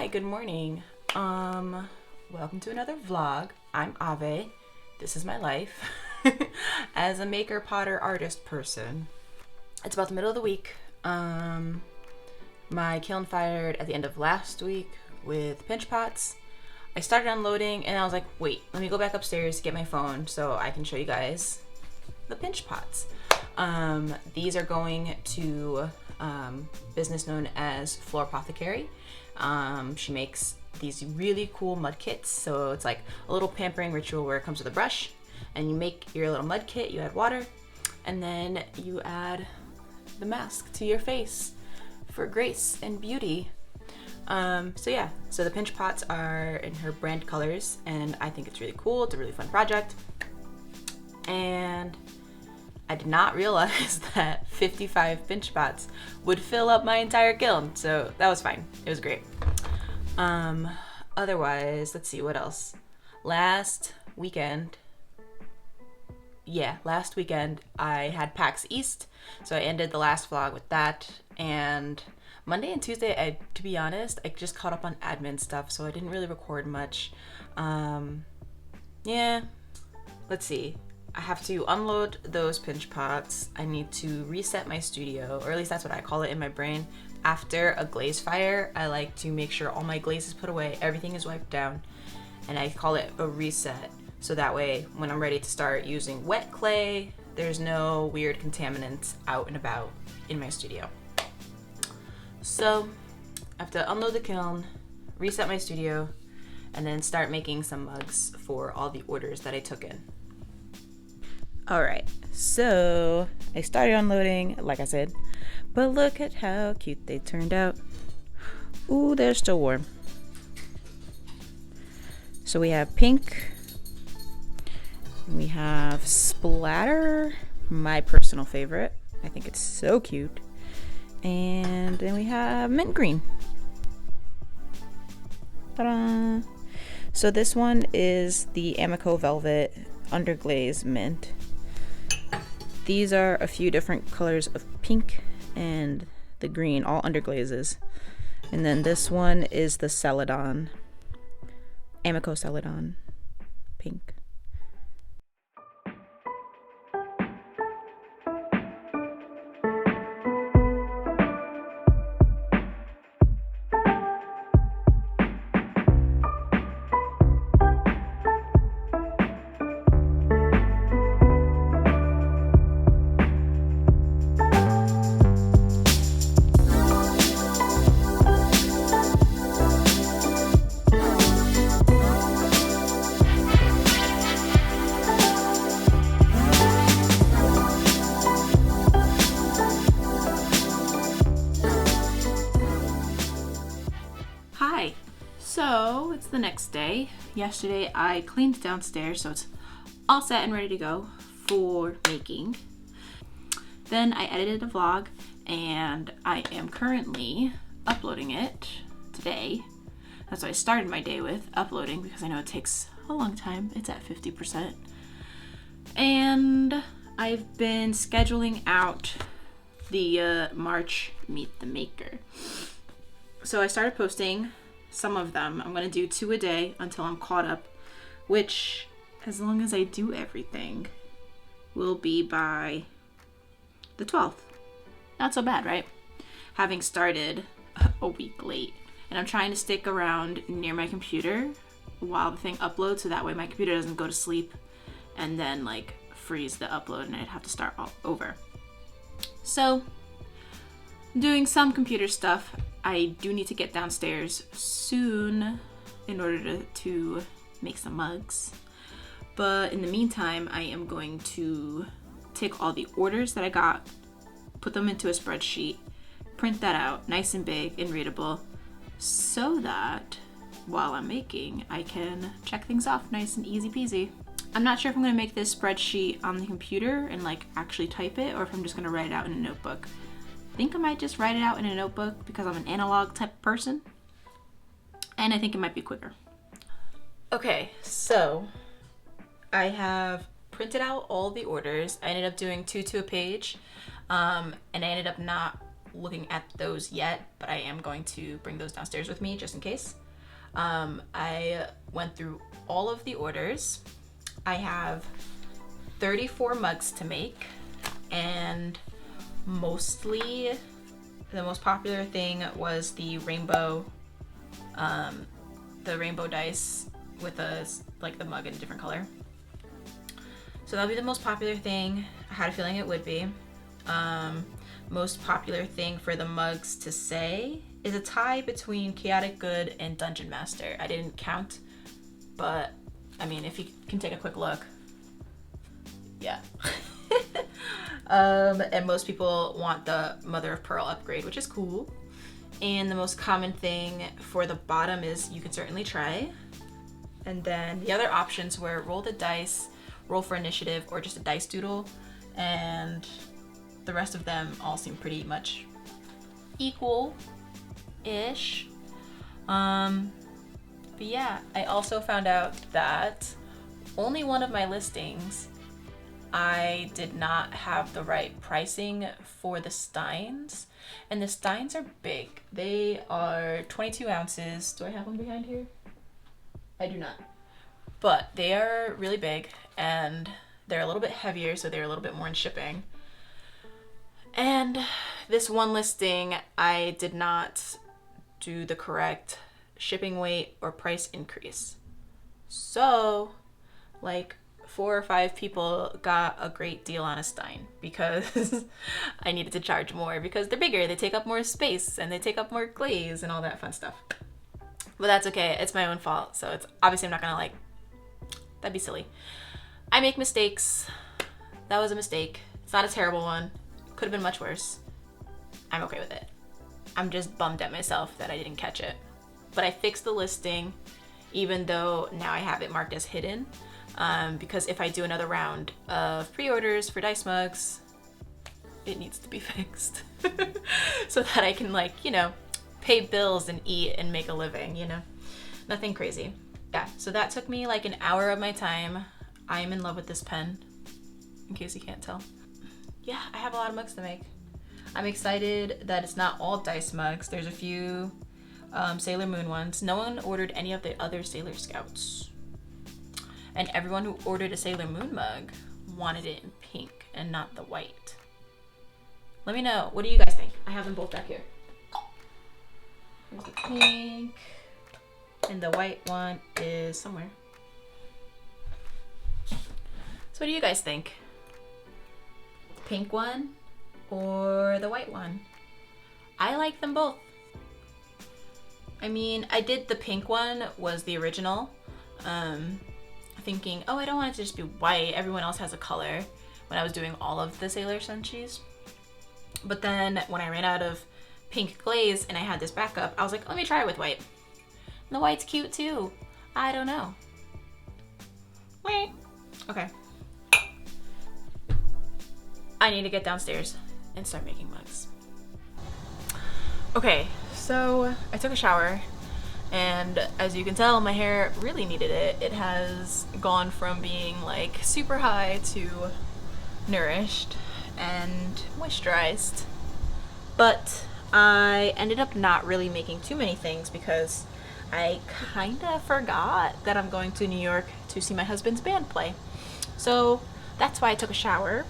Hi, good morning. Welcome to another vlog. I'm Ave. This is my life as a maker, potter, artist person. It's about the middle of the week. My kiln fired at the end of last week with pinch pots. I started unloading and I was like, wait, let me go back upstairs, get my phone so I can show you guys the pinch pots. These are going to business known as Floor Apothecary. She makes these really cool mud kits. So it's like a little pampering ritual where it comes with a brush and you make your little mud kit, you add water, and then you add the mask to your face for grace and beauty. So the pinch pots are in her brand colors and I think it's really cool. It's a really fun project. And I did not realize that 55 pinch pots would fill up my entire kiln, so that was fine. It was great. Otherwise, let's see what else. Last weekend I had PAX East, so I ended the last vlog with that. And Monday and Tuesday, to be honest, I just caught up on admin stuff, so I didn't really record much. Let's see. I have to unload those pinch pots. I need to reset my studio, or at least that's what I call it in my brain. After a glaze fire, I like to make sure all my glaze is put away, everything is wiped down, and I call it a reset. So that way, when I'm ready to start using wet clay, there's no weird contaminants out and about in my studio. So I have to unload the kiln, reset my studio, and then start making some mugs for all the orders that I took in. Alright, so I started unloading, like I said, but look at how cute they turned out. Ooh, they're still warm. So we have pink, we have splatter, my personal favorite. I think it's so cute. And then we have mint green. Ta-da! So this one is the Amico Velvet Underglaze Mint. These are a few different colors of pink and the green, all underglazes. And then this one is the Celadon, Amico Celadon pink. Hi, so it's the next day. Yesterday I cleaned downstairs, so it's all set and ready to go for making. Then I edited a vlog and I am currently uploading it today. That's what I started my day with, uploading, because I know it takes a long time. It's at 50%. And I've been scheduling out the March Meet the Maker. So I started posting some of them. I'm gonna do 2 a day until I'm caught up, which, as long as I do everything, will be by the 12th. Not so bad, right? Having started a week late. And I'm trying to stick around near my computer while the thing uploads, so that way my computer doesn't go to sleep and then like freeze the upload and I'd have to start all over. So, doing some computer stuff. I do need to get downstairs soon in order to make some mugs. But in the meantime, I am going to take all the orders that I got, put them into a spreadsheet, print that out nice and big and readable, so that while I'm making, I can check things off nice and easy peasy. I'm not sure if I'm gonna make this spreadsheet on the computer and like actually type it, or if I'm just gonna write it out in a notebook. I think I might just write it out in a notebook because I'm an analog type of person, and I think it might be quicker. Okay, so I have printed out all the orders. I ended up doing 2 to a page, and I ended up not looking at those yet, but I am going to bring those downstairs with me just in case. I went through all of the orders. I have 34 mugs to make, and mostly the most popular thing was the rainbow dice with like the mug in a different color. So that'll be the most popular thing. I had a feeling it would be. Most popular thing for the mugs to say is a tie between Chaotic Good and Dungeon Master. I didn't count, but I mean, if you can take a quick look, yeah. And most people want the Mother of Pearl upgrade, which is cool. And the most common thing for the bottom is You Can Certainly Try. And then the other options were Roll the Dice, Roll for Initiative, or just a dice doodle. And the rest of them all seem pretty much equal-ish. But yeah, I also found out that only one of my listings, I did not have the right pricing for the steins. And the steins are big. They are 22 ounces. Do I have one behind here? I do not. But they are really big, and they're a little bit heavier, so they're a little bit more in shipping. And this one listing, I did not do the correct shipping weight or price increase. So, like, 4 or 5 people got a great deal on a stein because I needed to charge more because they're bigger, they take up more space, and they take up more glaze and all that fun stuff. But that's okay, it's my own fault, so it's obviously I'm not gonna that'd be silly. I make mistakes. That was a mistake. It's not a terrible one. Could have been much worse. I'm okay with it. I'm just bummed at myself that I didn't catch it. But I fixed the listing, even though now I have it marked as hidden. Because if I do another round of pre-orders for dice mugs, it needs to be fixed. So that I can pay bills and eat and make a living, Nothing crazy. Yeah, so that took me like an hour of my time. I am in love with this pen, in case you can't tell. Yeah, I have a lot of mugs to make. I'm excited that it's not all dice mugs. There's a few Sailor Moon ones. No one ordered any of the other Sailor Scouts. And everyone who ordered a Sailor Moon mug wanted it in pink and not the white. Let me know. What do you guys think? I have them both back here. Here's the pink. And the white one is somewhere. So what do you guys think? The pink one or the white one? I like them both. I mean, I did the pink one was the original. Thinking, oh, I don't want it to just be white. Everyone else has a color when I was doing all of the Sailor Senshis. But then when I ran out of pink glaze and I had this backup, I was like, let me try it with white. And the white's cute too. I don't know. Okay. I need to get downstairs and start making mugs. Okay, so I took a shower. And as you can tell, my hair really needed it. It has gone from being like super high to nourished and moisturized. But I ended up not really making too many things because I kinda forgot that I'm going to New York to see my husband's band play. So that's why I took a shower.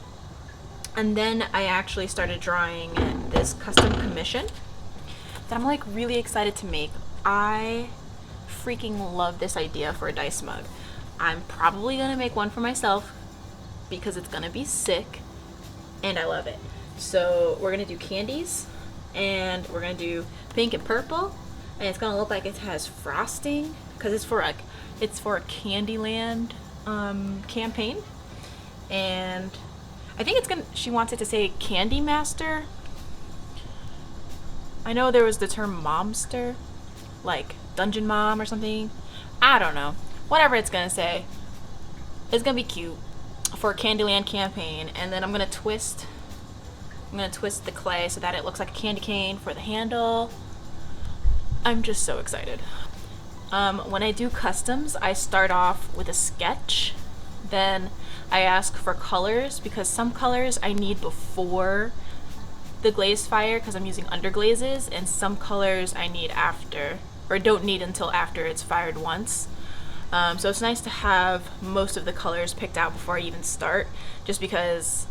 And then I actually started drawing this custom commission that I'm like really excited to make. I freaking love this idea for a dice mug. I'm probably gonna make one for myself because it's gonna be sick and I love it. So we're gonna do candies and we're gonna do pink and purple, and it's gonna look like it has frosting because it's for a Candyland campaign. And I think she wants it to say Candy Master. I know there was the term momster, like Dungeon Mom or something. I don't know. Whatever it's gonna say. It's gonna be cute for a Candyland campaign. And then I'm gonna twist the clay so that it looks like a candy cane for the handle. I'm just so excited. When I do customs, I start off with a sketch. Then I ask for colors because some colors I need before the glaze fire because I'm using underglazes, and some colors I need after, or don't need until after it's fired once. So it's nice to have most of the colors picked out before I even start, just because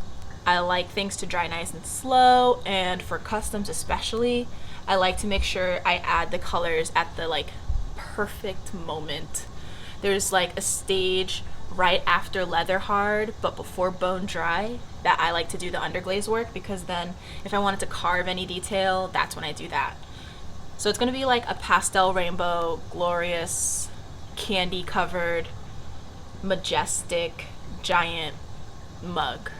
I like things to dry nice and slow, and for customs especially, I like to make sure I add the colors at the like perfect moment. There's like a stage right after leather hard but before bone dry that I like to do the underglaze work, because then if I wanted to carve any detail, that's when I do that. So it's going to be like a pastel rainbow, glorious, candy covered, majestic, giant mug.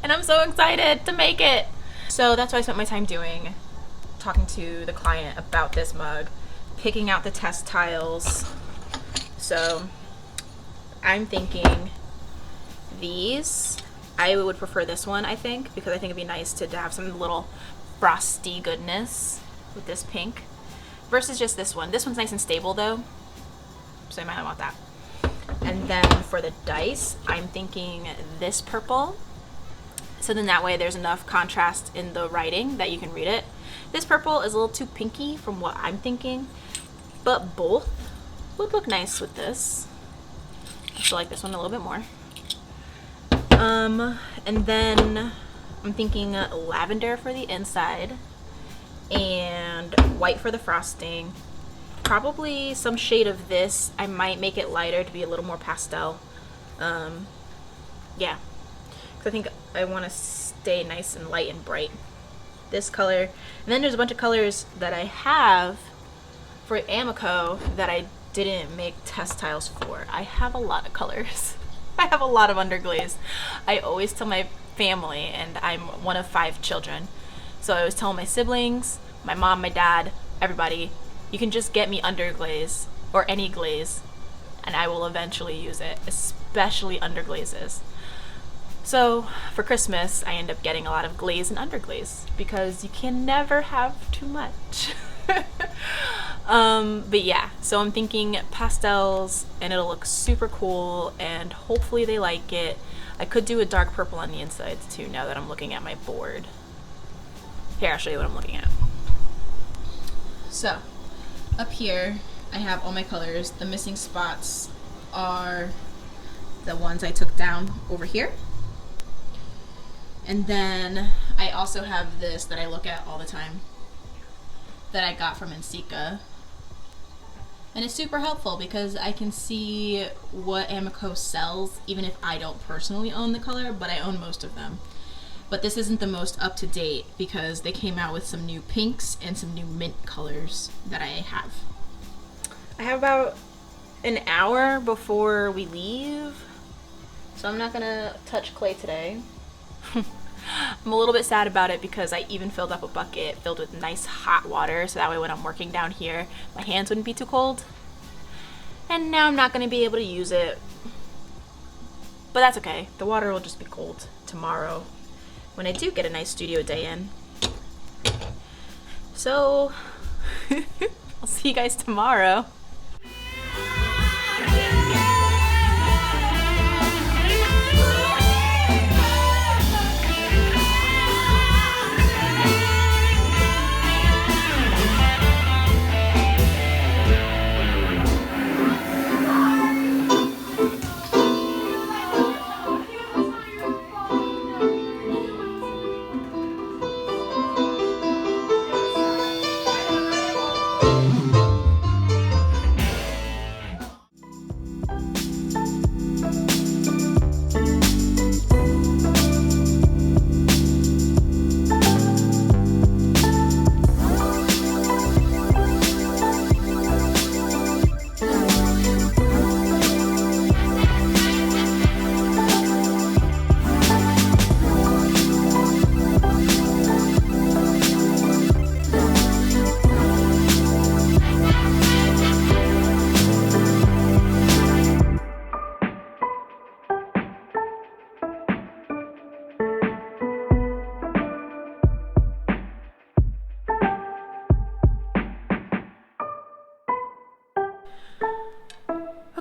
And I'm so excited to make it. So that's what I spent my time doing, talking to the client about this mug, picking out the test tiles. So I'm thinking these, I would prefer this one, I think, because I think it'd be nice to have some little frosty goodness with this pink versus just this one. This one's nice and stable though, so I might not want that. And then for the dice, I'm thinking this purple, so then that way there's enough contrast in the writing that you can read it. This purple is a little too pinky from what I'm thinking, but both would look nice with this. I still like this one a little bit more. And then I'm thinking lavender for the inside and white for the frosting. Probably some shade of this. I might make it lighter to be a little more pastel. Yeah, because I think I want to stay nice and light and bright. This color. And then there's a bunch of colors that I have for Amico that I didn't make test tiles for. I have a lot of colors. I have a lot of underglaze. I always tell my family, and I'm one of 5 children, so I always tell my siblings, my mom, my dad, everybody, you can just get me underglaze or any glaze and I will eventually use it, especially underglazes. So for Christmas, I end up getting a lot of glaze and underglaze because you can never have too much. But yeah, so I'm thinking pastels and it'll look super cool and hopefully they like it. I could do a dark purple on the insides too now that I'm looking at my board. Here, I'll show you what I'm looking at. So up here, I have all my colors. The missing spots are the ones I took down over here. And then I also have this that I look at all the time that I got from Ensika. And it's super helpful because I can see what Amico sells, even if I don't personally own the color, but I own most of them. But this isn't the most up to date because they came out with some new pinks and some new mint colors that I have. I have about an hour before we leave, so I'm not gonna touch clay today. I'm a little bit sad about it because I even filled up a bucket filled with nice hot water so that way when I'm working down here, my hands wouldn't be too cold. And now I'm not going to be able to use it. But that's okay. The water will just be cold tomorrow when I do get a nice studio day in. So, I'll see you guys tomorrow.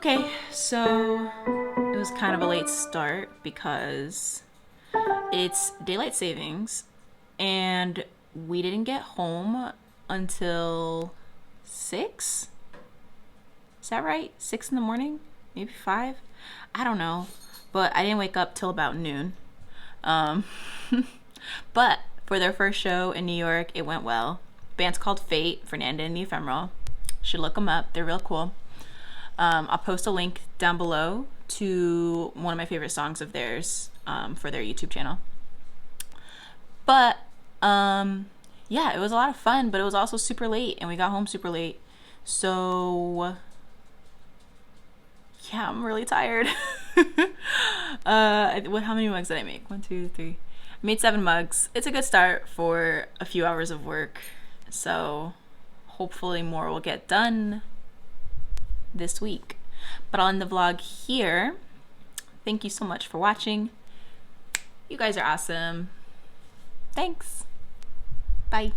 Okay, so it was kind of a late start because it's daylight savings and we didn't get home until 6. Is that right? 6 in the morning? Maybe 5? I don't know. But I didn't wake up till about noon. But for their first show in New York, it went well. Band's called Fate, Fernanda and the Ephemeral. Should look them up. They're real cool. I'll post a link down below to one of my favorite songs of theirs for their YouTube channel. But yeah, it was a lot of fun, but it was also super late, and we got home super late. So yeah, I'm really tired. How many mugs did I make? 1, 2, 3. I made 7 mugs. It's a good start for a few hours of work. So hopefully more will get done this week. But I'll end the vlog here. Thank you so much for watching. You guys are awesome. Thanks. Bye.